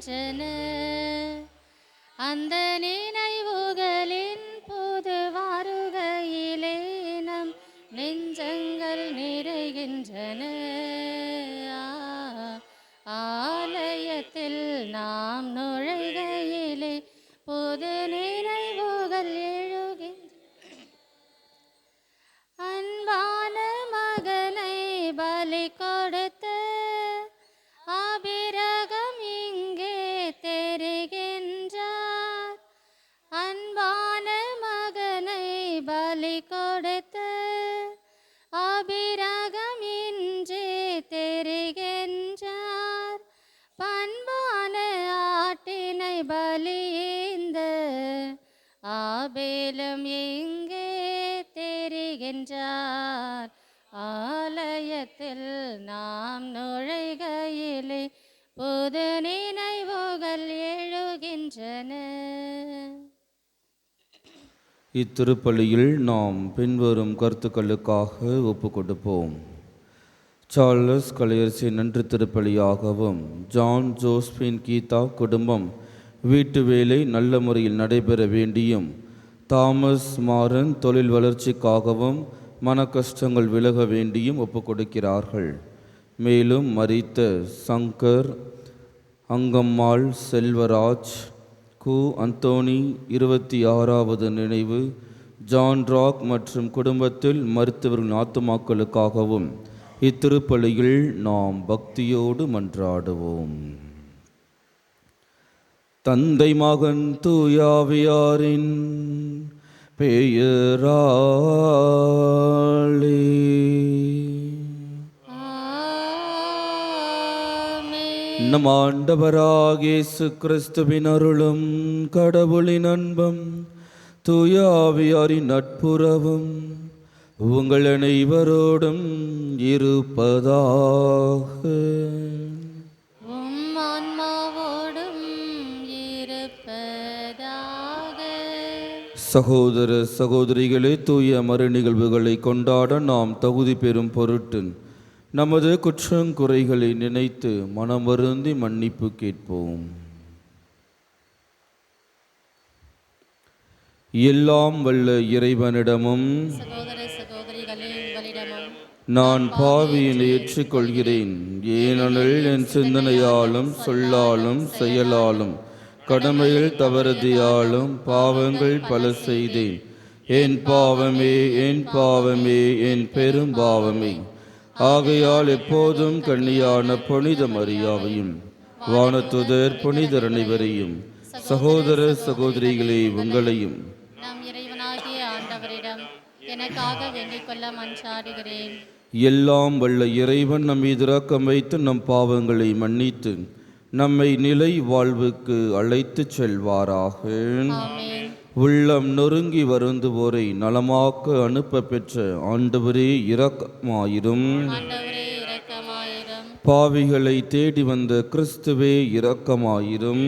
எழுகின்றன. அந்த நினைவுகளின் புது வாருகையிலே நம் நெஞ்சங்கள் நிறைகின்றன. ஆலயத்தில் நாம் நுழைகையிலே புது நினைவுகள் எழுகின்றன. அன்பான மகனை பலி கொடுத்த ஆபிரகாம் இங்கே தெரிகின்றார். அன்பான மகனை பலி கொடுத்த ஆபிரகாம் இன்றே தெரிகின்றார். பண்பான ஆட்டினை பலியேந்த ஆபேலும் இங்கே தெரிகின்றார். ஆலயத்தில் நாம் நுழைகையிலே புது நினைவுகள் எழுகின்றன. இத்திருப்பலியில் நாம் பின்வரும் கருத்துக்களுக்காக ஒப்பு கொடுப்போம். சார்லஸ் கலையரசி நன்றி திருப்பலியாகவும், ஜான் ஜோஸ்பின் கீதா குடும்பம் வீட்டு வேலை நல்ல முறையில் நடைபெற வேண்டியும், தாமஸ் மாறன் தொழில் வளர்ச்சிக்காகவும் மன கஷ்டங்கள் விலக வேண்டியும் ஒப்பு கொடுக்கிறார்கள். மேலும் மரித்த சங்கர், அங்கம்மாள், செல்வராஜ், கு அந்தோனி 26வது நினைவு, ஜான் ராக் மற்றும் குடும்பத்தில் மருத்துவர்களின் ஆத்துமாக்களுக்காகவும் இத்திருப்பலியில் நாம் பக்தியோடு மன்றாடுவோம். தந்தை மகன் தூயாவியாரின் பெயராலே நம் ஆண்டவராகிய இயேசு கிறிஸ்துவின் அருளும் கடவுளின் அன்பும் தூயாவியாரின் நட்புறவும் உங்கள் அனைவரோடும் இருப்பதாக. சகோதர சகோதரிகளே, தூய மறு நிகழ்வுகளை கொண்டாட நாம் தகுதி பெறும் பொருட்டு நமது குற்றங்குறைகளை நினைத்து மனம் வருந்தி மன்னிப்பு கேட்போம். எல்லாம் வல்ல இறைவனிடமும் நான் பாவியினை ஏற்றுக்கொள்கிறேன். ஏனெனில் என் சிந்தனையாலும் சொல்லாலும் செயலாலும் கடமையில் தவறுதியாலும் பாவங்கள் பல செய்தேன். என் பாவமே, என் பாவமே, என் பெரும் பாவமே. ஆகையால் எப்போதும் கன்னியான புனித மரியாவையும் வானதுதர் புனிதர் அனைவரையும் சகோதர சகோதரிகளே உங்களையும் நம் இறைவனாகிய ஆண்டவரிடம் எனக்காக வேண்டிக் கொள்ள மன்றாடுகிறேன். எல்லாம் வல்ல இறைவன் நம் மீது இரக்கம் வைத்து நம் பாவங்களை மன்னித்து நம்மை நிலை வாழ்வுக்கு அழைத்து செல்வாராக. உள்ளம் நொறுங்கி வருந்துவோரை நலமாக்க அனுப்ப பெற்ற ஆண்டவரே இரக்கமாயிரும். பாவிகளை தேடி வந்த கிறிஸ்துவே இரக்கமாயிரும்.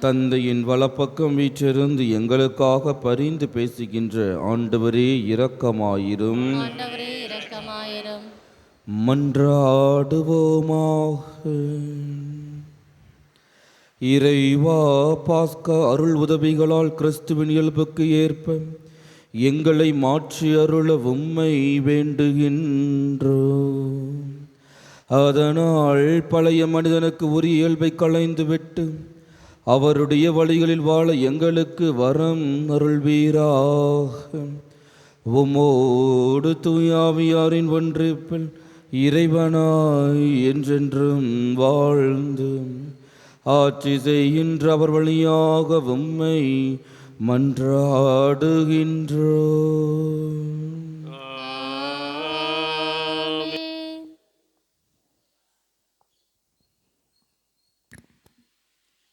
தந்தையின் வலப்பக்கம் வீற்றிருந்து எங்களுக்காக பரிந்து பேசுகின்ற ஆண்டவரே இரக்கமாயிரும். மன்றாடுவோமாக. இறைவா, பாஸ்கா அருள் உதவிகளால் கிறிஸ்துவின் இயல்புக்கு ஏற்ப எங்களை மாற்றி அருள உம்மை வேண்டுகின்றோம். அதனால் பழைய மனிதனுக்கு உரிய இயல்பை களைந்துவிட்டு அவருடைய வழிகளில் வாழ எங்களுக்கு வரம் அருள்வீராக. உம்மோடு தூயாவியாரின் ஒன்றிப்பில் இறைவனாய் என்றென்றும் வாழ்ந்து ஆட்சி செய்கின்ற அவர் வழியாக உம்மை மன்றாடுகின்றோம்.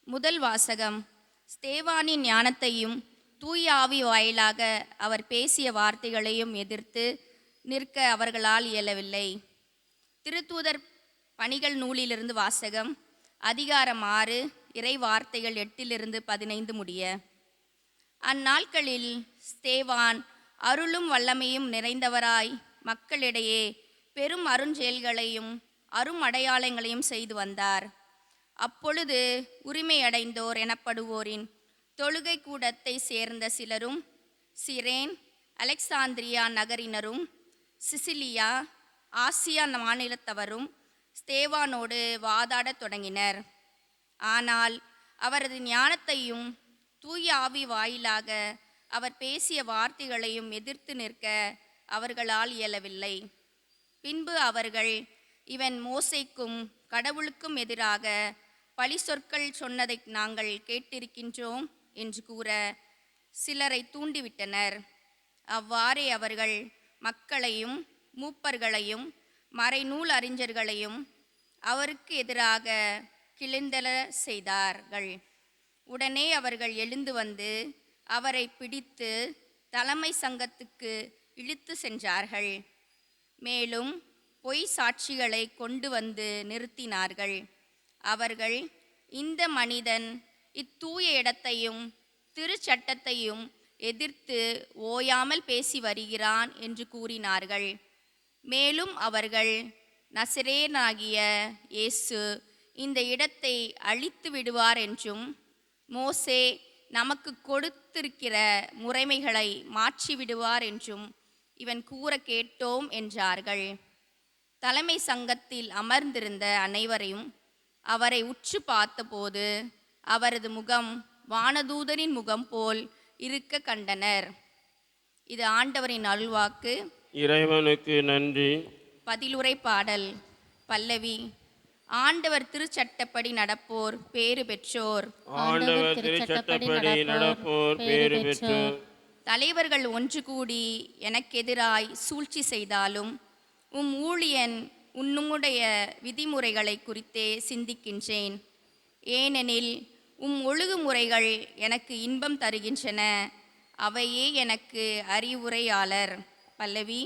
முதல் வாசகம். ஸ்தேவானின் ஞானத்தையும் தூய ஆவி வாயிலாக அவர் பேசிய வார்த்தைகளையும் எதிர்த்து நிற்க அவர்களால் இயலவில்லை. திருத்தூதர் பணிகள் நூலிலிருந்து வாசகம். அதிகாரம் 6, இறை வார்த்தைகள் 8-15 முடிய. அந்நாட்களில் ஸ்தேவான் அருளும் வல்லமையும் நிறைந்தவராய் மக்களிடையே பெரும் அருஞ்செயல்களையும் அரும் அடையாளங்களையும் செய்து வந்தார். அப்பொழுது உரிமையடைந்தோர் எனப்படுவோரின் தொழுகை கூடத்தை சேர்ந்த சிலரும் சிரேன், அலெக்சாந்திரியா நகரினரும் சிசிலியா, ஆசியா மாநிலத்தவரும் ஸ்தேவானோடு வாதாடத் தொடங்கினர். ஆனால் அவரது ஞானத்தையும் தூய ஆவி வாயிலாக அவர் பேசிய வார்த்தைகளையும் எதிர்த்து நிற்க அவர்களால் இயலவில்லை. பின்பு அவர்கள், இவன் மோசேக்கும் கடவுளுக்கும் எதிராக பழி சொற்கள் சொன்னதை நாங்கள் கேட்டிருக்கின்றோம் என்று கூற சிலரை தூண்டிவிட்டனர். அவ்வாறே அவர்கள் மக்களையும் மூப்பர்களையும் மறைநூல் அறிஞர்களையும் அவருக்கு எதிராக கிளர்ந்தெழ செய்தார்கள். உடனே அவர்கள் எழுந்து வந்து அவரை பிடித்து தலைமை சங்கத்துக்கு இழுத்து சென்றார்கள். மேலும் பொய் சாட்சிகளை கொண்டு வந்து நிறுத்தினார்கள். அவர்கள், இந்த மனிதன் இத்தூய இடத்தையும் திருச்சட்டத்தையும் எதிர்த்து ஓயாமல் பேசி வருகிறான் என்று கூறினார்கள். மேலும் அவர்கள், நசரேயனாகிய இயேசு இந்த இடத்தை அழித்து விடுவார் என்றும் மோசே நமக்கு கொடுத்திருக்கிற முறைமைகளை மாற்றிவிடுவார் என்றும் இவன் கூற கேட்டோம் என்றார்கள். தலைமை சங்கத்தில் அமர்ந்திருந்த அனைவரையும் அவரை உற்று பார்த்தபோது அவரது முகம் வானதூதனின் முகம் போல் இருக்க கண்டனர். இது ஆண்டவரின் அருள்வாக்கு. இறைவனுக்கு நன்றி. பதிலுரை பாடல். பல்லவி. ஆண்டவர் திருச்சட்டப்படி நடப்போர் பேறு பெற்றோர். ஆண்டவர் திருச்சட்டப்படி நடப்போர் பேறு பெற்றோர். தலைவர்கள் ஒன்று கூடி எனக்கெதிராய் சூழ்ச்சி செய்தாலும் ஊழியன் உன்னுடைய விதிமுறைகளை குறித்தே சிந்திக்கின்றேன். ஏனெனில் ஒழுங்குமுறைகள் எனக்கு இன்பம் தருகின்றன, அவையே எனக்கு அறிவுரையாளர். பல்லவி.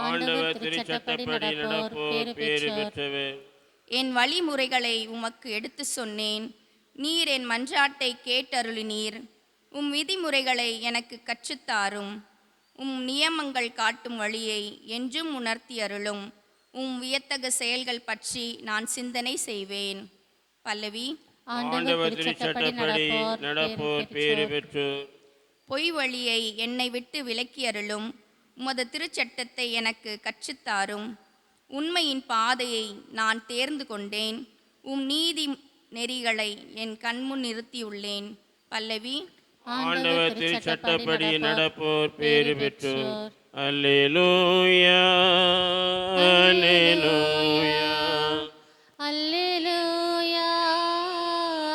ஆண்டவர் திருச்சட்டப்படி நடப்போர் பேறு பெற்றவர். என் வழிமுறைகளை உமக்கு எடுத்து சொன்னேன், நீர் என் மன்றாட்டை கேட்டருளினீர். விதிமுறைகளை எனக்கு கற்றுத்தாரும். நியமங்கள் காட்டும் வழியை என்றும் உணர்த்தி அருளும். வியத்தகு செயல்கள் பற்றி நான் சிந்தனை செய்வேன். பல்லவி. ஆண்டவர் திருச்சட்டப்படி நடப்போர் பேறு பெற்றோர். பொய் வழியை என்னை விட்டு விலக்கி அருளும். உமது திருச்சட்டத்தை எனக்கு கற்றுத்தாரும். உண்மையின் பாதையை நான் தேர்ந்து கொண்டேன். நீதி நெறிகளை என் கண்முன் நிறுத்தியுள்ளேன். பல்லவி. ஆண்டவர் திருச்சட்டப்படி நடப்போர் பேறு பெற்றோர். அல்லேலூயா, அல்லேலூயா, அல்லேலூயா,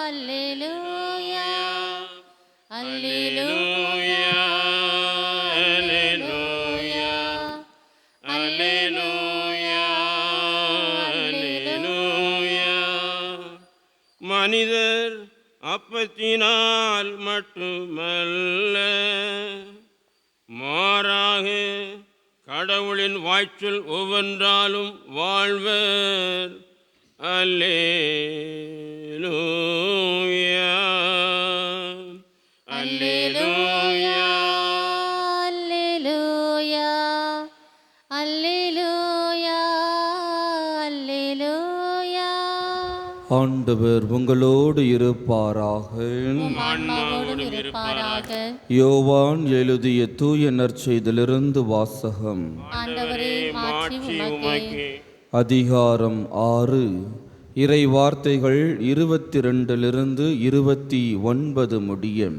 அல்லேலூயா, அல்லேலூயா, அல்லேலூயா, அல்லேலூயா, அல்லேலூயா. மனிதர் அப்பத்தினால் மட்டுமல்ல, மாறாக கடவுளின் வாய்ச்சொல் ஒவ்வொன்றாலும் வாழ்வர். அல்லேலூயா, அல்லேலூயா, அல்லேலூயா, அல்லேலூயா, அல்லேலூயா. ஆண்டவர் உங்களோடு இருப்பாராக. ஆன்மாவோடும் இருப்பாராக. யோவான் எழுதிய தூய நற்செய்தியிலிருந்து வாசகம். ஆண்டவரே, மாட்சி உமக்கே. அதிகாரம் 6. இறை வார்த்தைகள் 22 29 முடிய.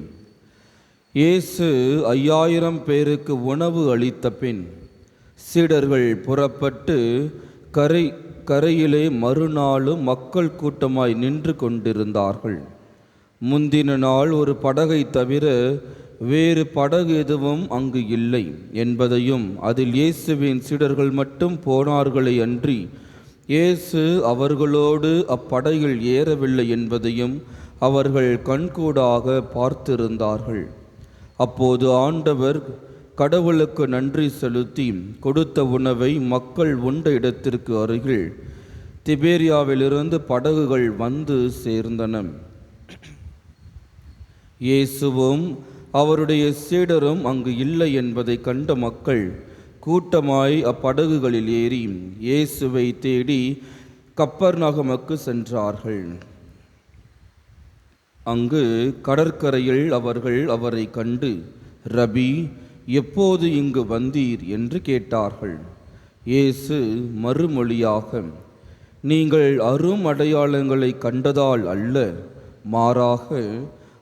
இயேசு 5000 பேருக்கு உணவு அளித்த பின் சீடர்கள் புறப்பட்டு கரையிலே மறுநாளும் மக்கள் கூட்டமாய் நின்று கொண்டிருந்தார்கள். முந்தின நாள் ஒரு படகை தவிர வேறு படகு எதுவும் அங்கு இல்லை என்பதையும், அதில் இயேசுவின் சீடர்கள் மட்டும் போனார்களே அன்றி இயேசு அவர்களோடு அப்படகில் ஏறவில்லை என்பதையும் அவர்கள் கண்கூடாக பார்த்திருந்தார்கள். அப்போது ஆண்டவர் கடவுளுக்கு நன்றி செலுத்தி கொடுத்த உணவை மக்கள் உண்ட இடத்திற்கு அருகில் திபேரியாவிலிருந்து படகுகள் வந்து சேர்ந்தன. இயேசுவும் அவருடைய சீடரும் அங்கு இல்லை என்பதை கண்ட மக்கள் கூட்டமாய் அப்படகுகளில் ஏறி இயேசுவை தேடி கப்பர்நகமுக்கு சென்றார்கள். அங்கு கடற்கரையில் அவர்கள் அவரை கண்டு, ரபி, எப்போது இங்கு வந்தீர் என்று கேட்டார்கள். இயேசு மறுமொழியாக, நீங்கள் அரும் அடையாளங்களை கண்டதால் அல்ல, மாறாக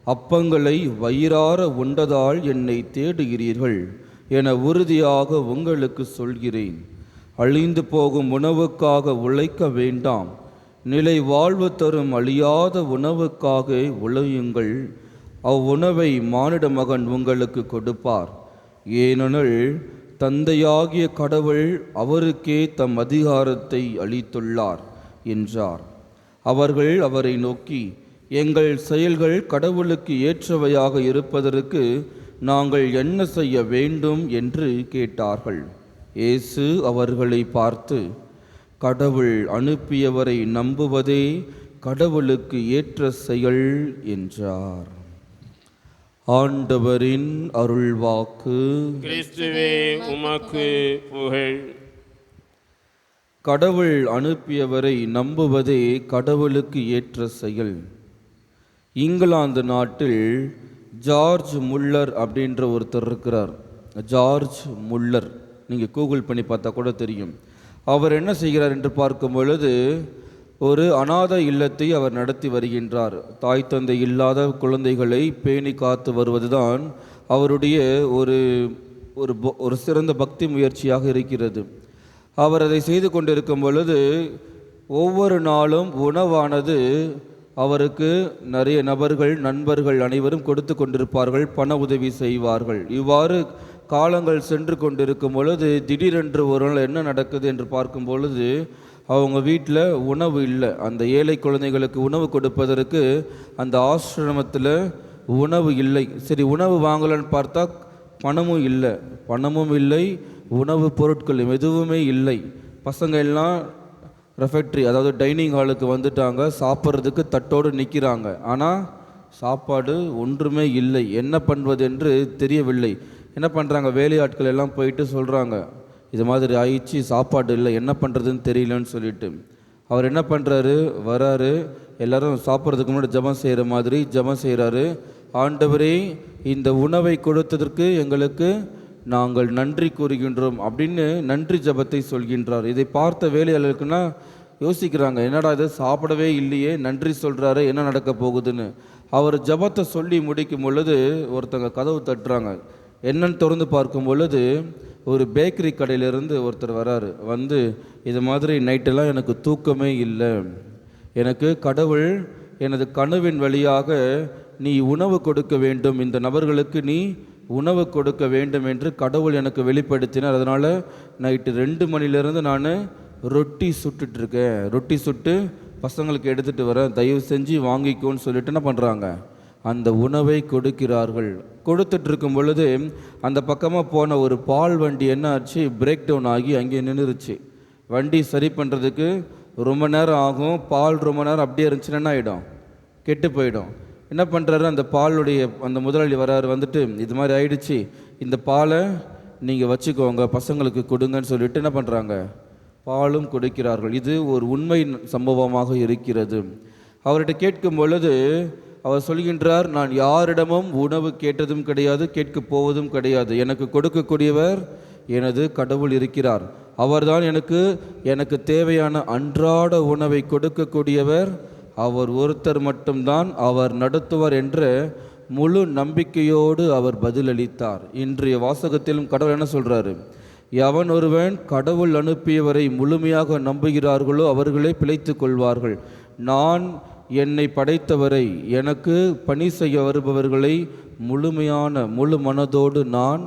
அப்பங்களை வயிறார உண்டதால் என்னை தேடுகிறீர்கள் என உறுதியாக உங்களுக்கு சொல்கிறேன். அழிந்து போகும் உணவுக்காக உழைக்க வேண்டாம், நிலை வாழ்வு தரும் அழியாத உணவுக்காக உழையுங்கள். அவ்வுணவை மானிட மகன் உங்களுக்கு கொடுப்பார். ஏனெனில் தந்தையாகிய கடவுள் அவருக்கே தம் அதிகாரத்தை அளித்துள்ளார் என்றார். அவர்கள் அவரை நோக்கி, எங்கள் செயல்கள் கடவுளுக்கு ஏற்றவையாக இருப்பதற்கு நாங்கள் என்ன செய்ய வேண்டும் என்று கேட்டார்கள். இயேசு அவர்களை பார்த்து, கடவுள் அனுப்பியவரை நம்புவதே கடவுளுக்கு ஏற்ற செயல் என்றார். ஆண்டவரின் அருள்வாக்கு. கிறிஸ்துவே உமக்கு புகழ். கடவுள் அனுப்பியவரை நம்புவதே கடவுளுக்கு ஏற்ற செயல். இங்கிலாந்து நாட்டில் ஜார்ஜ் முல்லர் அப்படின்ற ஒருத்தர் இருக்கிறார். ஜார்ஜ் முல்லர், நீங்கள் கூகுள் பண்ணி பார்த்தா கூட தெரியும். அவர் என்ன செய்கிறார் என்று பார்க்கும் பொழுது, ஒரு அநாத இல்லத்தை அவர் நடத்தி வருகின்றார். தாய் தந்தை இல்லாத குழந்தைகளை பேணி காத்து வருவதுதான் அவருடைய ஒரு சிறந்த பக்தி முயற்சியாக இருக்கிறது. அவர் அதை செய்து கொண்டிருக்கும் பொழுது ஒவ்வொரு நாளும் உணவானது அவருக்கு நிறைய நண்பர்கள் அனைவரும் கொடுத்து கொண்டிருப்பார்கள், பண உதவி செய்வார்கள். இவ்வாறு காலங்கள் சென்று கொண்டிருக்கும் பொழுது திடீரென்று ஒரு நாள் என்ன நடக்குது என்று பார்க்கும் பொழுது, அவங்க வீட்டில் உணவு இல்லை. அந்த ஏழை குழந்தைகளுக்கு உணவு கொடுப்பதற்கு அந்த ஆசிரமத்தில் உணவு இல்லை. சரி, உணவு வாங்கலான்னு பார்த்தா பணமும் இல்லை, உணவு பொருட்கள் எதுவுமே இல்லை. பசங்க எல்லாம் ரெஃபெக்ட்ரி, அதாவது டைனிங் ஹாலுக்கு வந்துட்டாங்க, சாப்பிட்றதுக்கு தட்டோடு நிற்கிறாங்க. ஆனால் சாப்பாடு ஒன்றுமே இல்லை. என்ன பண்ணுவது என்று தெரியவில்லை. என்ன பண்ணுறாங்க, வேலையாட்கள் எல்லாம் போயிட்டு சொல்கிறாங்க, இது மாதிரி ஆயிடுச்சு, சாப்பாடு இல்லை, என்ன பண்ணுறதுன்னு தெரியலன்னு சொல்லிட்டு. அவர் என்ன பண்ணுறாரு, வராரு, எல்லோரும் சாப்பிட்றதுக்கு முன்னாடி ஜெபம் செய்கிற மாதிரி ஜெபம் செய்கிறாரு. ஆண்டவரே, இந்த உணவை கொடுத்ததற்கு எங்களுக்கு நாங்கள் நன்றி கூறுகின்றோம் அப்படின்னு நன்றி ஜெபத்தை சொல்கின்றார். இதை பார்த்த வேலையாளர்களுக்குன்னா யோசிக்கிறாங்க, என்னடா இது சாப்பிடவே இல்லையே, நன்றி சொல்கிறாரு, என்ன நடக்க போகுதுன்னு. அவர் ஜெபத்தை சொல்லி முடிக்கும் பொழுது ஒருத்தங்க கதவு தட்டுறாங்க. என்னன்னு திறந்து பார்க்கும் பொழுது ஒரு பேக்கரி கடையிலேருந்து ஒருத்தர் வராரு. வந்து, இது மாதிரி நைட்டெல்லாம் எனக்கு தூக்கமே இல்லை, எனக்கு கடவுள் எனது கனவின் வழியாக நீ உணவு கொடுக்க வேண்டும், இந்த நபர்களுக்கு நீ உணவு கொடுக்க வேண்டும் என்று கடவுள் எனக்கு வெளிப்படுத்தினார். அதனால் நைட்டு 2 மணிலேருந்து நான் ரொட்டி சுட்டுட்ருக்கேன், ரொட்டி சுட்டு பசங்களுக்கு எடுத்துகிட்டு வரேன், தயவு செஞ்சு வாங்கிக்கோன்னு சொல்லிட்டு என்ன பண்ணுறாங்க, அந்த உணவை கொடுக்கிறார்கள். கொடுத்துட்ருக்கும் பொழுது அந்த பக்கமாக போன ஒரு பால் வண்டி என்ன ஆச்சு, பிரேக் டவுன் ஆகி அங்கே நின்றுருச்சு. வண்டி சரி பண்ணுறதுக்கு ரொம்ப நேரம் ஆகும். பால் ரொம்ப நேரம் அப்படியே இருந்துச்சுன்னா என்ன ஆகிடும், கெட்டு போயிடும். என்ன பண்ணுறாரு, அந்த பாலுடைய அந்த முதலாளி வராரு. வந்துட்டு, இது மாதிரி ஆயிடுச்சு, இந்த பாலை நீங்கள் வச்சுக்கோங்க, பசங்களுக்கு கொடுங்கன்னு சொல்லிட்டு என்ன பண்ணுறாங்க, பாலும் கொடுக்கிறார்கள். இது ஒரு உண்மை சம்பவமாக இருக்கிறது. அவர்கிட்ட கேட்கும் பொழுது அவர் சொல்கின்றார், நான் யாரிடமும் உணவு கேட்டதும் கிடையாது, கேட்க போவதும் கிடையாது. எனக்கு கொடுக்கக்கூடியவர் எனது கடவுள் இருக்கிறார். அவர்தான் எனக்கு தேவையான அன்றாட உணவை கொடுக்கக்கூடியவர். அவர் ஒருத்தர் மட்டும்தான் அவர் நடத்துவார் என்ற முழு நம்பிக்கையோடு அவர் பதிலளித்தார். இன்றைய வாசகத்திலும் கடவுள் என்ன சொல்கிறாரு, எவன் ஒருவன் கடவுள் அனுப்பியவரை முழுமையாக நம்புகிறார்களோ அவர்களே பிழைத்து கொள்வார்கள். நான் என்னை படைத்தவரை, எனக்கு பணி செய்ய வருபவர்களை முழு மனதோடு நான்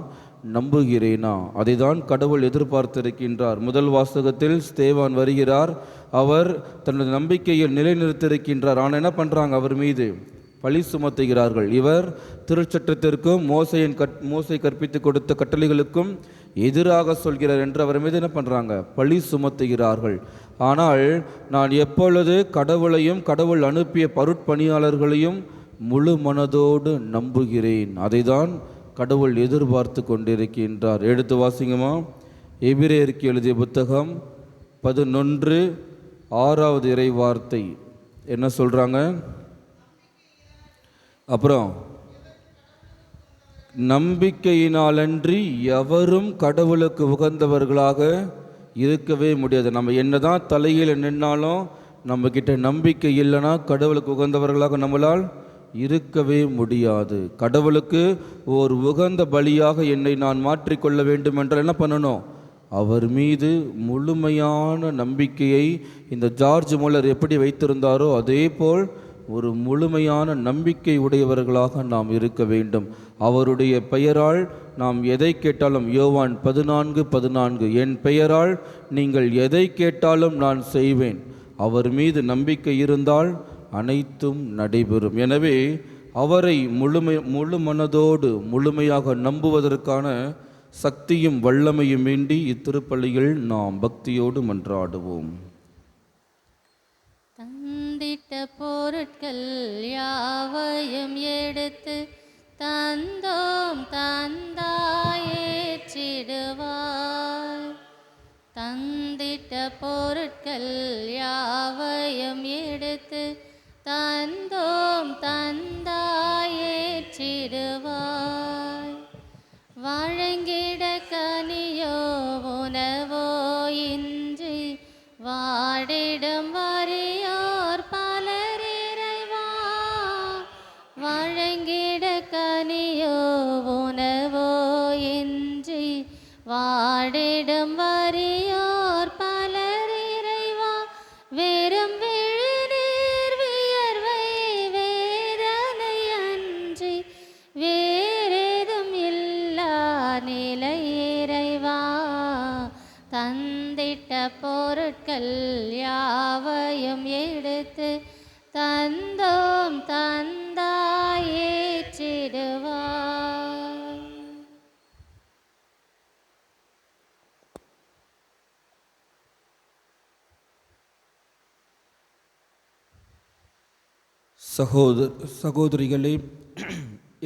நம்புகிறேனா? அதை தான் கடவுள் எதிர்பார்த்திருக்கின்றார். முதல் வாசகத்தில் ஸ்தேவான் வருகிறார். அவர் தனது நம்பிக்கையில் நிலைநிறுத்திருக்கின்றார். ஆனால் என்ன பண்ணுறாங்க, அவர் மீது பழி சுமத்துகிறார்கள். இவர் திருச்சட்டத்திற்கும் மோசை கற்பித்து கொடுத்த கட்டளைகளுக்கும் எதிராக சொல்கிறார் என்று அவர் மீது என்ன பண்ணுறாங்க, பழி சுமத்துகிறார்கள். ஆனால் நான் எப்பொழுது கடவுளையும் கடவுள் அனுப்பிய பருட்பணியாளர்களையும் முழு மனதோடு நம்புகிறேன். அதை தான் கடவுள் எதிர்பார்த்து கொண்டிருக்கின்றார். எடுத்து வாசிங்கம்மா. எபிரேயருக்கு எழுதிய புத்தகம் 11:6 இறை வார்த்தை என்ன சொல்கிறாங்க, அப்புறம் நம்பிக்கையினாலன்றி எவரும் கடவுளுக்கு உகந்தவர்களாக இருக்கவே முடியாது. நம்ம என்னதான் தலையில் நின்னாலும் நம்மக்கிட்ட நம்பிக்கை இல்லைன்னா கடவுளுக்கு உகந்தவர்களாக நம்மளால் இருக்கவே முடியாது. கடவுளுக்கு ஒரு உகந்த பலியாக என்னை நான் மாற்றிக்கொள்ள வேண்டும் என்றால் என்ன பண்ணணும்? அவர் மீது முழுமையான நம்பிக்கையை இந்த ஜார்ஜ் முல்லர் எப்படி வைத்திருந்தாரோ அதே போல் ஒரு முழுமையான நம்பிக்கை உடையவர்களாக நாம் இருக்க வேண்டும். அவருடைய பெயரால் நாம் எதை கேட்டாலும், யோவான் 14:14, என் பெயரால் நீங்கள் எதை கேட்டாலும் நான் செய்வேன். அவர் மீது நம்பிக்கை இருந்தால் அனைத்தும் நடைபெறும். எனவே அவரை முழு மனதோடு முழுமையாக நம்புவதற்கான சக்தியும் வல்லமையும் வேண்டி இத்திருப்பலியில் நாம் பக்தியோடு மன்றாடுவோம். தந்திட்ட பொருட்கள் யாவையும் எடுத்து தந்தோம் தந்தாயேற்றிடுவாய். தந்திட்ட பொருட்கள் யாவையும் எடுத்து தந்தோம் தந்தாயேற்றிடுவாய். வழங்கிட கனியோ உணவோ இன்றி வாடிடும் வறியோர் பலர் இறைவா. வழங்கிட கனியோ உணவோ இன்றி வாடிடும் வறியோர் பலர் இறைவா. வெறும் விழிநீர் வியர்வை வேதனை அன்றி வேறேதும் இல்லா நிலை இறைவா. தந்திட்ட பொருட்கள் யாவையும் எடுத்து தந்தோம் தந்தாயேற்றிடுவாய். சகோதரிகளே,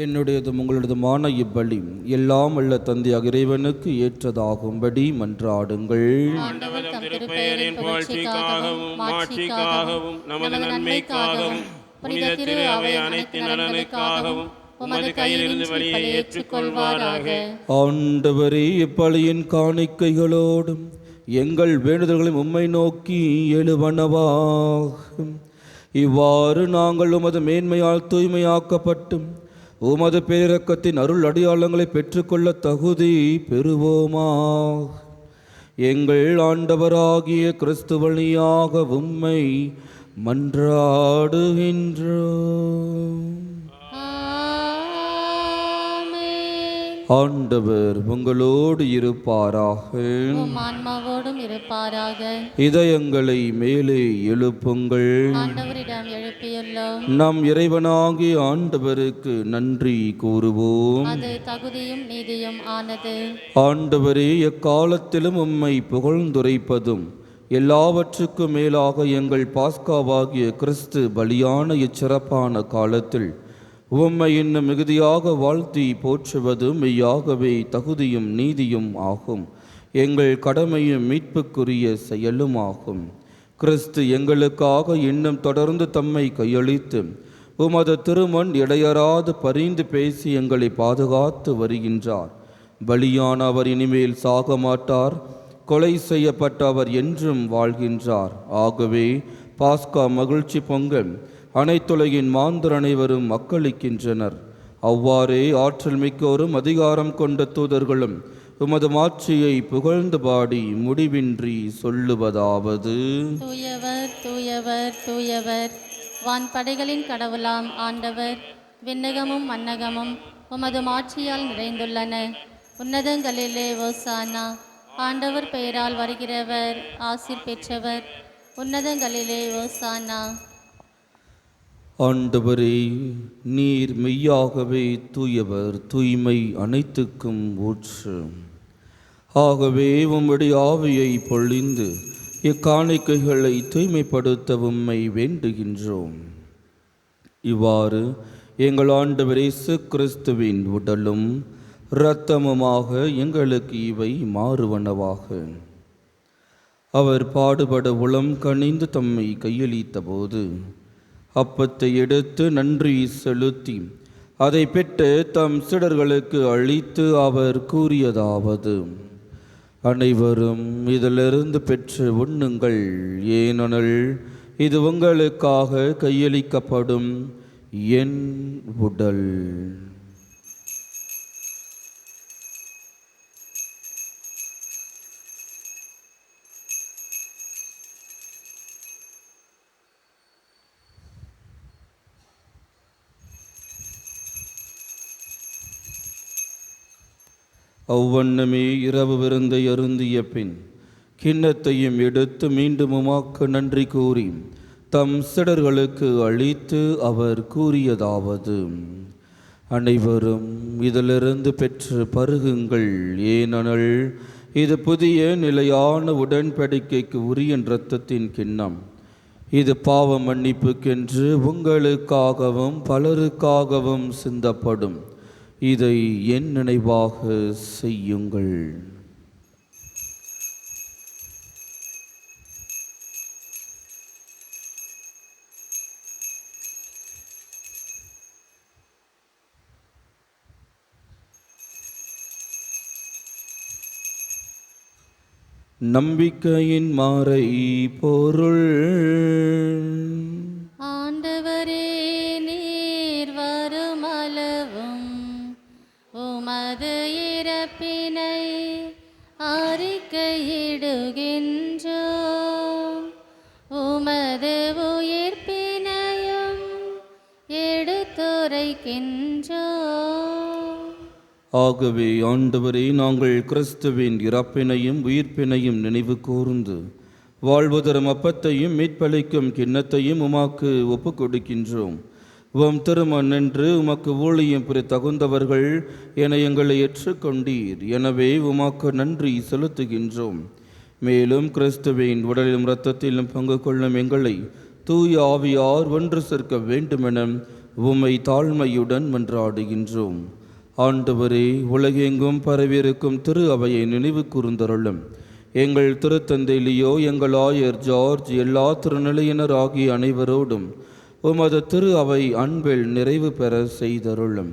என்னுடையதும் உங்களுடையதுமான இப்பலி எல்லாம் உள்ள தந்தையாக இறைவனுக்கு ஏற்றதாகும்படி மன்றாடுங்கள். ஆண்டவர் தம் திருப்பெயரின் புகழ்ச்சிக்காகவும் மாட்சிக்காகவும் நமது நன்மைக்காகவும் புனித திரு அவை அனைத்து நலனுக்காகவும் உமது கையிலிருந்து வழியை ஏற்றுக்கொள்வாராக. ஆண்டவரே, இப்பலியின் காணிக்கைகளோடும் எங்கள் வேண்டுதல்களை உம்மை நோக்கி எழுவனவாகும். இவ்வாறு நாங்கள் உமது மேன்மையால் தூய்மையாக்கப்பட்டும் உமது பேரிரக்கத்தின் அருள் அடையாளங்களை பெற்றுக்கொள்ள தகுதி பெறுவோமாக. எங்கள் ஆண்டவராகிய கிறிஸ்து வழியாக உம்மை மன்றாடுகின்றோம். ஆண்டவர் உங்களோடு இருப்பாராக. உம் ஆன்மாவோடும் இருப்பாராக. இதயங்களை மேலே எழுப்புங்கள். ஆண்டவரிடம் எழுப்பியுள்ளோம். நம் இறைவனாகிய ஆண்டவருக்கு நன்றி கூறுவோம். அது தகுதியும் நீதியும் ஆனது. ஆண்டவரே, எக்காலத்திலும் உம்மை புகழ்ந்துரைப்பதும் எல்லாவற்றுக்கும் மேலாக எங்கள் பாஸ்காவாகிய கிறிஸ்து பலியான இச்சிறப்பான காலத்தில் உம்மை இன்னும் மிகுதியாக வாழ்த்தி போற்றுவது மெய்யாகவே தகுதியும் நீதியும் ஆகும். எங்கள் கடமையும் மீட்புக்குரிய செயலும் ஆகும். கிறிஸ்து எங்களுக்காக இன்னும் தொடர்ந்து தம்மை கையளித்து உமது திருமண் இடையறாது பரிந்து பேசி எங்களை பாதுகாத்து வருகின்றார். பலியான அவர் இனிமேல் சாக மாட்டார். கொலை செய்யப்பட்ட அவர் என்றும் வாழ்கின்றார். ஆகவே பாஸ்கா மகிழ்ச்சி பொங்கல் அனைத்துலகின் மாந்தர் அனைவரும் மக்களிக்கின்றனர். அவ்வாறே ஆற்றல் மிக்கோரும் அதிகாரம் கொண்ட தூதர்களும் உமது மாட்சியை புகழ்ந்து பாடி முடிவின்றி சொல்லுவதாவது: தூயவர் தூயவர் தூயவர், வான்படைகளின் கடவுளாம் ஆண்டவர். விண்ணகமும் மன்னகமும் உமது மாட்சியால் நிறைந்துள்ளன. உன்னதங்களிலே ஓசானா. ஆண்டவர் பெயரால் வருகிறவர் ஆசீர் பெற்றவர். உன்னதங்களிலே ஓசானா. ஆண்டவரே, நீர் மெய்யாகவே தூயவர், தூய்மை அனைத்துக்கும் ஊற்று. ஆகவே உம்முடைய ஆவியை பொழிந்து இக்காணிக்கைகளை தூய்மைப்படுத்த உம்மை வேண்டுகின்றோம். இவ்வாறு எங்கள் ஆண்டவர் இயேசு கிறிஸ்துவின் உடலும் இரத்தமுமாக எங்களுக்கு இவை மாறுவனவாக. அவர் பாடுபட உளம் கனிந்து தம்மை கையளித்த போது அப்பத்தை எடுத்து நன்றி செலுத்தி அதை பெற்று தம் சீடர்களுக்கு அளித்து அவர் கூறியதாவது: அனைவரும் இதிலிருந்து பெற்று உண்ணுங்கள், ஏனெனில் இது உங்களுக்காக கையளிக்கப்படும் என் உடல். அவ்வண்ணமே இரவு விருந்தை அருந்திய பின் கிண்ணத்தையும் எடுத்து மீண்டும் உமக்கு நன்றி கூறி தம் சீடர்களுக்கு அளித்து அவர் கூறியதாவது: அனைவரும் இதிலிருந்து பெற்று பருகுங்கள், ஏனெனில் இது புதிய நிலையான உடன்படிக்கைக்கு உரிய இரத்தத்தின் கிண்ணம். இது பாவ மன்னிப்புக்கென்று உங்களுக்காகவும் பலருக்காகவும் சிந்தப்படும். இதை என் நினைவாக செய்யுங்கள். நம்பிக்கையின் மாறை பொருள். ஆண்டவரே, நீர் வருமளவும் உமது இறப்பினை அறிக்கையிடுகின்றோம், உமது உயிர்ப்பினையும் எடுத்துரைக்கின்றோம். ஆகவே ஆண்டவரே, நாங்கள் கிறிஸ்துவின் இறப்பினையும் உயிர்ப்பினையும் நினைவு கூர்ந்து வாழ்வுதரும் அப்பத்தையும் மீட்பளிக்கும் கிண்ணத்தையும் உமக்கு ஒப்புக் கொடுக்கின்றோம். உம் திருமணன்று உமக்கு ஊழியம் புரிய தகுந்தவர்கள் என எங்களை ஏற்றுக்கொண்டீர். எனவே உமக்கு நன்றி செலுத்துகின்றோம். மேலும் கிறிஸ்துவின் உடலிலும் இரத்தத்திலும் பங்கு கொள்ளும் எங்களை தூய ஆவியார் ஒன்று சேர்க்க வேண்டுமென உம்மை தாழ்மையுடன் மன்றாடுகின்றோம். ஆண்டவரே, உலகெங்கும் பரவியிருக்கும் திரு அவையை நினைவு கூர்ந்தருளும். எங்கள் திருத்தந்தை லியோ, எங்கள் ஆயர் ஜார்ஜ், எல்லா திருநிலையினர் ஆகிய அனைவரோடும் உமது திரு அவை அன்பில் நிறைவு பெற செய்தருளும்.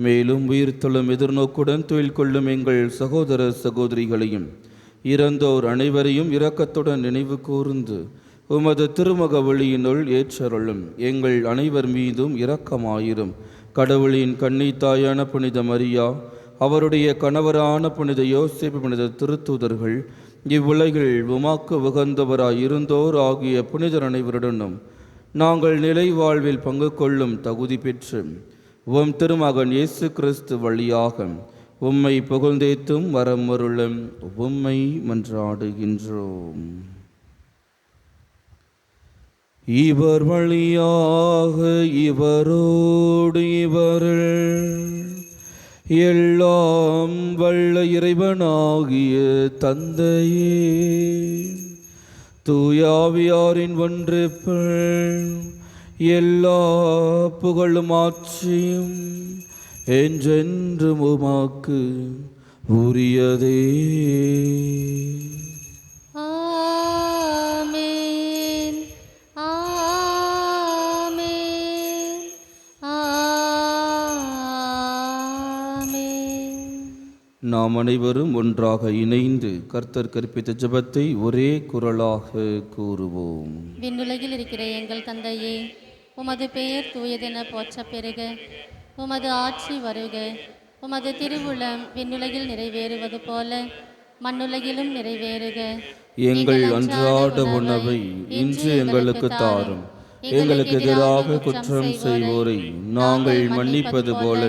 மேலும் உயிர்த்தெழும் எதிர்நோக்குடன் தொழில் கொள்ளும் எங்கள் சகோதர சகோதரிகளையும் இறந்தோர் அனைவரையும் இரக்கத்துடன் நினைவு கூர்ந்து உமது திருமுக ஒளியினுள் ஏற்றருளும். எங்கள் அனைவர் மீதும் இரக்கமாயிரும். கடவுளின் கன்னித்தாயான புனித மரியா, அவருடைய கணவரான புனித யோசேப்பு, புனித திருத்தூதர்கள், இவ்வுலகில் உமாக்கு உகந்தவராய் இருந்தோர் ஆகிய புனிதர் அனைவருடனும் நாங்கள் நிலை வாழ்வில் பங்கு கொள்ளும் தகுதி பெற்று உம் திருமகன் இயேசு கிறிஸ்து வழியாக உம்மை புகழ்ந்தேத்தும் வரமருளும் உம்மை மன்றாடுகின்றோம். இவர் வழியாக இவரோடு இவரில் எல்லாம் வல்ல இறைவனாகிய தந்தையே, தூயாவியாரின் ஒன்றிப்பில் எல்லா புகழும் ஆட்சியும் என்றென்றும் உமக்கு உரியதே. ஆமென், ஆமென், ஆமென். நாம் அனைவரும் ஒன்றாக இணைந்து கர்த்தர் கற்பித்த ஜெபத்தை ஒரே குரலாக கூறுவோம். விண்ணுலகில் இருக்கிற எங்கள் தந்தையே, உமது பெயர் தூயதென போற்றப் பெறுக. உமது ஆட்சி வருக. உமது திருவுளம் விண்ணுலகில் நிறைவேறுவது போல மண்ணுலகிலும் நிறைவேறுக. எங்கள் அன்றாட உணவை இன்று எங்களுக்கு தாரும். எங்களுக்கு எதிராக குற்றம் செய்வோரை நாங்கள் மன்னிப்பது போல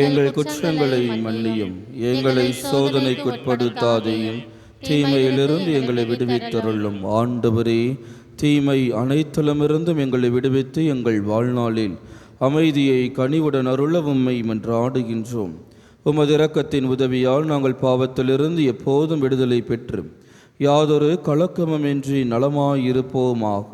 எங்கள் குற்றங்களை மன்னியும். எங்களை சோதனைக்குட்படுத்தாதையும் தீமையிலிருந்து எங்களை விடுவித்தருளும். ஆண்டவரே, தீமை அனைத்திலுமிருந்தும் எங்களை விடுவித்து எங்கள் வாழ்நாளில் அமைதியை கனிவுடன் அருள உம்மை மன்றாடுகின்றோம். உமது இரக்கத்தின் உதவியால் நாங்கள் பாவத்திலிருந்து எப்போதும் விடுதலை பெற்று யாதொரு கலக்கமுமின்றி நலமாயிருப்போமாக.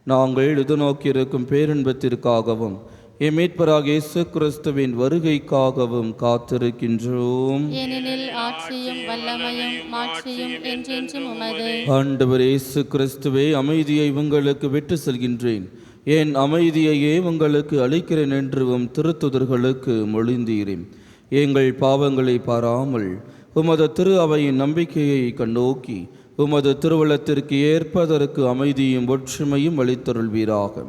நாங்கள் எதிர்நோக்கியிருக்கும் பேரின்பத்திற்காகவும் எம் மீட்பராகிய இயேசு கிறிஸ்துவின் வருகைக்காகவும் காத்திருக்கின்றோம். ஏனெனில் ஆட்சியும் வல்லமையும் மாட்சியும் என்றென்றும் உமது. ஆண்டவர் இயேசு கிறிஸ்துவே, அமைதியை உங்களுக்கு விட்டு செல்கின்றேன், என் அமைதியையே உங்களுக்கு அளிக்கிறேன் என்று உம் திருத்துதர்களுக்கு மொழிந்தீரேன். எங்கள் பாவங்களை பாராமல் உமது திரு அவையின் நம்பிக்கையை கண்ணோக்கி உமது திருவுளத்திற்கு ஏற்பதற்கு அமைதியும் ஒற்றுமையும் அளித்தருள்வீராக.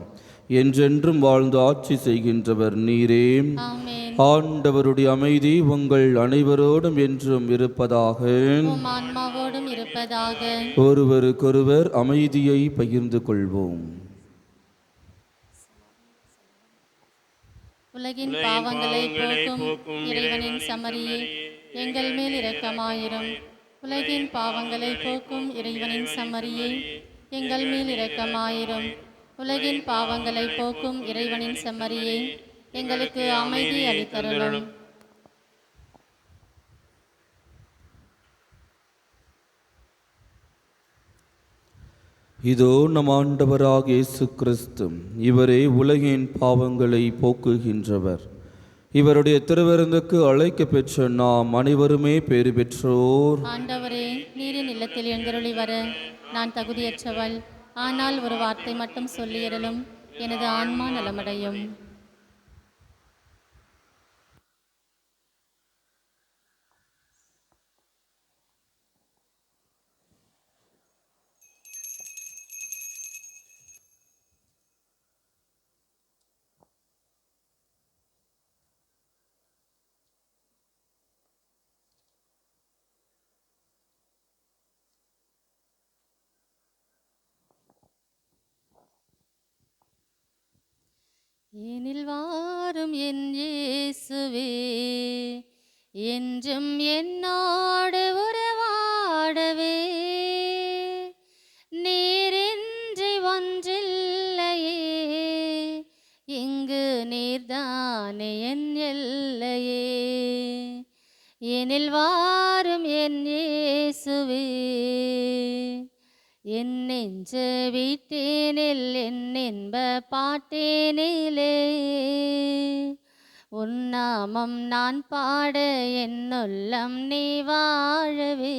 என்றென்றும் வாழ்ந்து ஆட்சி செய்கின்றவர் நீரே. ஆமென். ஆண்டவருடைய அமைதி உங்கள் அனைவரோடும் என்றும் இருப்பதாக. உம் ஆன்மாவோடும் இருப்பதாக. ஒருவருக்கொருவர் அமைதியை பகிர்ந்து கொள்வோம். உலகின் பாவங்களை போக்கும் இறைவனின் சமரியே, எங்கள் மேல் இரக்கமாயிரும். உலகின் பாவங்களை போக்கும் இறைவனின் சமரியே, எங்கள் மேல் இரக்கமாயிரும். உலகின் பாவங்களை போக்கும் இறைவனின் செம்மறியே, எங்களுக்கு அமைதி அளித்தருளும். இதோ நம் ஆண்டவராக இயேசு கிறிஸ்து, இவரே உலகின் பாவங்களை போக்குகின்றவர். இவருடைய திருவிருந்துக்கு அழைக்க பெற்ற நாம் அனைவருமே பேறு பெற்றோர். ஆண்டவரே, நீரின் இல்லத்தில் எழுந்தருளி வர நான் தகுதியற்றவள். ஆனால் ஒரு வார்த்தை மட்டும் சொல்லியறலும் எனது ஆன்மா நலமடையும். எனில் வாரும் என் இயேசுவே, என்றும் என்னோடு உறவாடவே. நீரின்றி ஒன்றில்லையே, இங்கு நீர்தானே என் எல்லையே. எனில் வாரும் என் இயேசுவே, என் நெஞ்ச வீட்டேனில் என் இன்ப பாட்டேனிலே. உன் நாமம் நான் பாட என் உள்ளம் நீ வாழவே.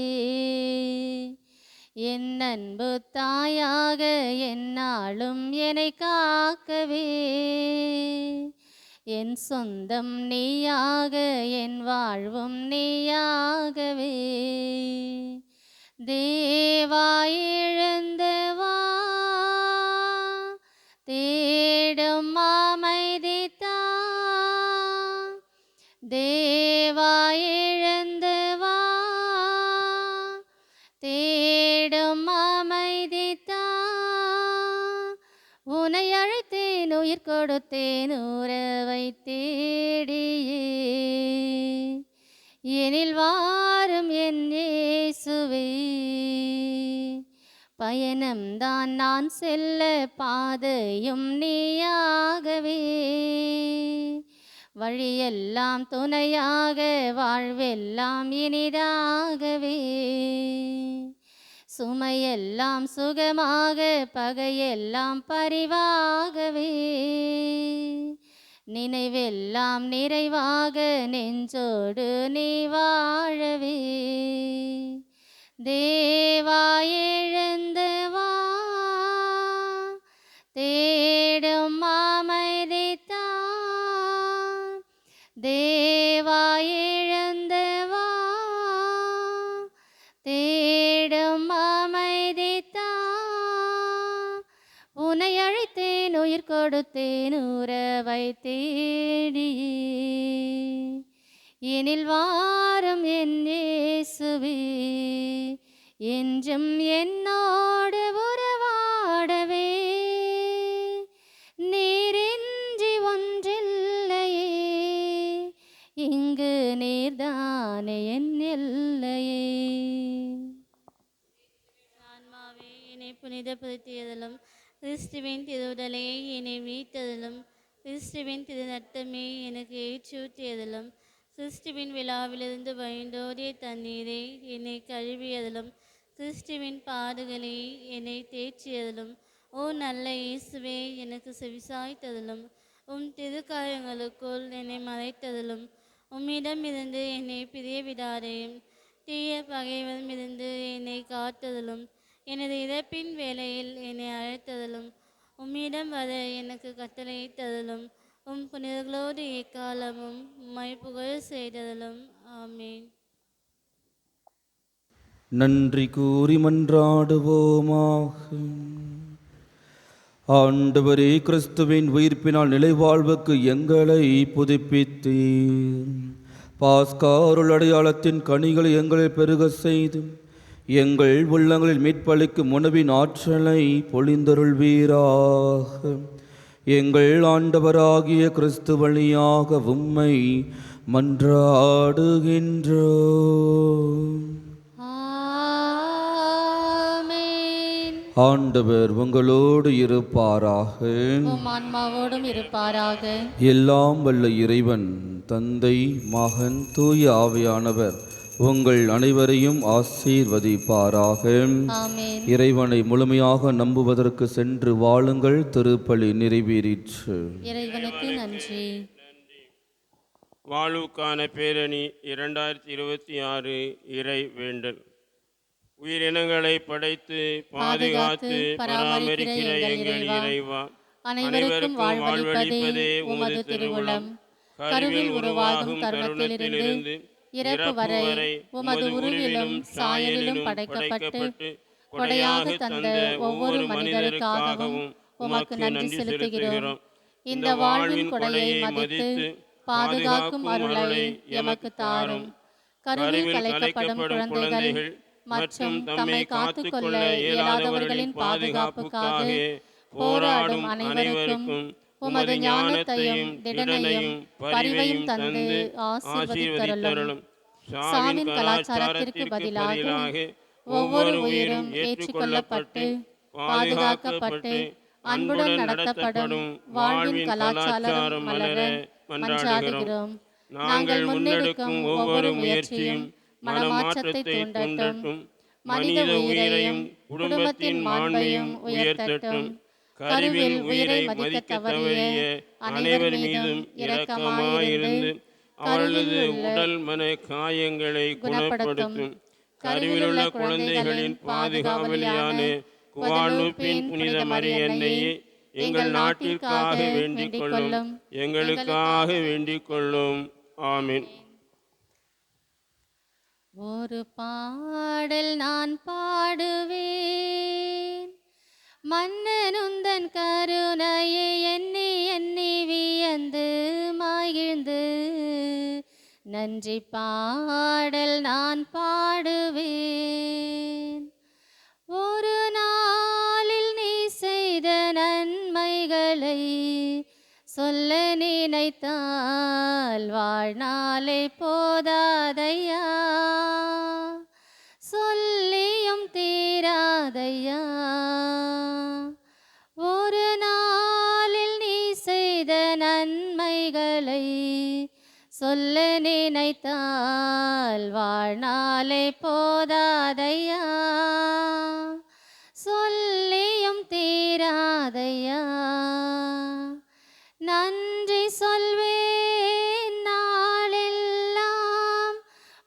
என் அன்பு தாயாக என்னாலும் என்னை காக்கவே. என் சொந்தம் நீயாக என் வாழ்வும் நீயாகவே. தேவா எழுந்தவா, தேடும் அமைதித்தா. தேவா எழுந்தவா, தேடும் அமைதித்தா. உன்னை அழைத்தேன், உயிர் கொடுத்தேன், உறவை தேடியே. எனில் வாரும் என் இயேசுவே, பயணம்தான் நான் செல்ல பாதையும் நீயாகவே. வழியெல்லாம் துணையாக வாழ்வெல்லாம் இனிதாகவே. சுமையெல்லாம் சுகமாக பகையெல்லாம் பரிவாகவே. நினைவெல்லாம் நிறைவாக நெஞ்சோடு நீ வாழவே. தேவா எழுந்தவா, தேடும் அமைதித்தா. தேவா எழுந்தவா, தேடும் அமைதித்தா. உன்னை அழைத்தேன், உயிர் கொடுத்தேன், உறவை தேடியே. எனில் வாரும் என் இயேசுவே, என்றும் என்னோடு உறவாடவே. நீரின்றி ஒன்றில்லையே, இங்கு நீர்தானே என் எல்லையே. ஆன்மாவே என்னை புனிதப்படுத்தியதிலும், கிறிஸ்துவின் திருவுடலையை என்னை மீட்டதிலும், கிறிஸ்துவின் திருநட்டமே எனக்கு ஏற்றூட்டியதிலும், கிறிஸ்துவின் விழாவிலிருந்து வழிந்தோடிய தண்ணீரை என்னை கழுவியதிலும், கிறிஸ்துவின் பாடுகளை என்னை தேற்றியதிலும், ஓ நல்ல இயேசுவே எனக்கு செவிசாய்த்ததிலும், உம் திருக்காயங்களுக்குள் என்னை மறைத்ததிலும், உம்மிடமிருந்து என்னை பிரிய விடாதையும் தீய பகைவரிடமிருந்து என்னை காத்ததிலும், எனது இறப்பின் வேளையில் என்னை அழைத்ததிலும், உம்மிடம் வர எனக்கு கட்டளையிட்டதிலும் உம் புனிதர்களோடு எக்காலமும் உம்மை புகழ் செய்ததிலும் ஆமேன். நன்றி கூறி மன்றாடுவோமாக. ஆண்டவரே, கிறிஸ்துவின் உயிர்ப்பினால் நிலைவாழ்வுக்கு எங்களை புதுப்பித்தீர். பாஸ்கா அருள் அடையாளத்தின் கனிகளை எங்களில் பெருக செய்து எங்கள் உள்ளங்களில் மீட்பளிக்கும் உணவின் ஆற்றலை பொழிந்தருள்வீராக. எங்கள் ஆண்டவராகிய கிறிஸ்து வழியாக உம்மை மன்றாடுகின்றோம். ஆமென். ஆண்டவர் உங்களோடு இருப்பாராக. உம் ஆன்மாவோடும் இருப்பாராக. எல்லாம் வல்ல இறைவன் தந்தை, மகன், தூய ஆவியானவர் உங்கள் அனைவரையும் ஆசீர்வதிப்பாராக. ஆமென். இறைவனை முழுமையாக நம்புவதற்கு சென்று வாழுங்கள். திருப்பலி நிறைவேறிற்று. இறைவனுக்கு நன்றி. வாழ்வுக்கான பேரணி 2026 இறை வேண்டல். உயிரினங்களை படைத்து பாதுகாத்து பராமரிக்கிற எங்கள் இறைவா, அனைவருக்கும் வாழ்வளிப்பதே உமது திருவுளம். கருவில் உருவாகும் தருணத்திலிருந்து இறப்பு வரை உமது உருவிலும் சாயலிலும் படைக்கப்பட்டு கொடையாக தந்த ஒவ்வொரு மனிதருக்காகவும் உமக்கு நன்றி செலுத்துகிறோம். இந்த வாழ்வின் கொடையை மதித்து பாதுகாக்கும் அருளை எமக்கு தாரும். கருவில் கலைக்கப்படும் குழந்தைகள் மற்றும் தம்மை காத்துக்கொள்ள இயலாதவர்களின் பாதுகாப்புக்காக போராடும் அனைவருக்கும் உமது ஞானத்தையும் திடனையும் பரிவையும் தந்து ஆசீர்வதித்தருளும். சாவின் கலாச்சாரத்திற்கு பதிலாக ஒவ்வொரு உயிரும் ஏற்றுக்கொள்ளப்பட்டு பாதுகாக்கப்பட்டு அன்புடன் நடத்தப்படும் வாழ்வின் கலாச்சாரம் மலர மன்றாடுகிறோம். நாங்கள் முன்னெடுக்கும் ஒவ்வொரு முயற்சியும் மனமாற்றத்தை தூண்டட்டும். மனித உயிரையும் குடும்பத்தின் மாண்பையும் உயர்த்தட்டும். கருவில் உயிரை மதிக்க தவறிய அனைவர் மீதும் இரக்கமாயிருந்து அவர்களது உடல் மன காயங்களை குணப்படுத்தும். கருவிலுள்ள குழந்தைகளின் பாதுகாவலியான குவாலூப்பின் புனித மரியன்னையே, எங்கள் நாட்டிற்காக வேண்டிக் கொள்ளும். எங்களுக்காக வேண்டிக் கொள்ளும். ஆமீன். ஒரு பாடல் நான் பாடுவேன், மன்னனுந்தன் கருணையை எண்ணி எண்ணி வியந்து மகிழ்ந்து. நன்றி பாடல் நான் பாடுவேன். ஒரு நாளில் நீ செய்த நன்மைகளை சொல்ல நினைத்தால் வாழ்நாளே போதாதையா, சொல்லியும் தீராதையா. ஒரு நாளில் நீ செய்த நன்மைகளை சொல்ல நினைத்தால் வாழ்நாளே போதாதையா, சொல்லியும் தீராதையா. நன்றி சொல்வேன் நாளெல்லாம்,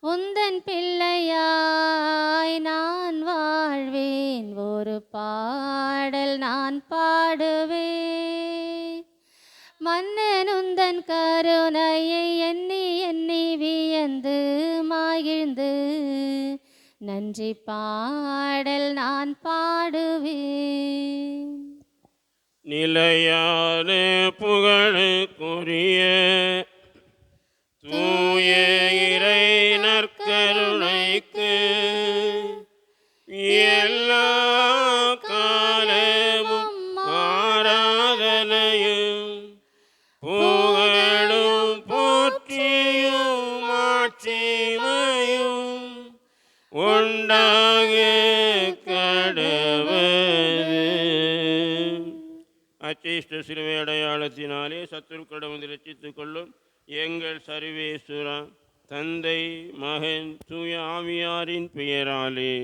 உந்தன் பிள்ளையாய் நான் வாழ்வேன். ஒரு பாடல் நான் பாடுவேன், மன்னன் உந்தன் கருணையை எண்ணி எண்ணி வியந்து மகிழ்ந்து. நன்றி பாடல் நான் பாடுவேன். நிலையான புகழுக்குரிய தூய இறை நற்கருணைக்கு எல்லா காலமும் ஆராதனையும் புகழும் போற்றியும் ஆட்சிமையும் உண்டாக கடவது. அச்சேஷ்ட சிலுவை அடையாளத்தினாலே சத்துருக்களிடமிருந்து ரட்சித்துக் கொள்ளும் எங்கள் சர்வேஸ்வரா, தந்தை, மகன், தூய ஆவியாரின் பெயராலே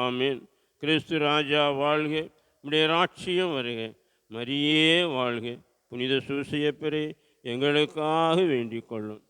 ஆமீன். கிறிஸ்து ராஜா வாழ்க, உம்முடைய ராட்சியம் வருக. மரியே வாழ்க. புனித சூசையப்பரே, எங்களுக்காக வேண்டிக் கொள்ளும்.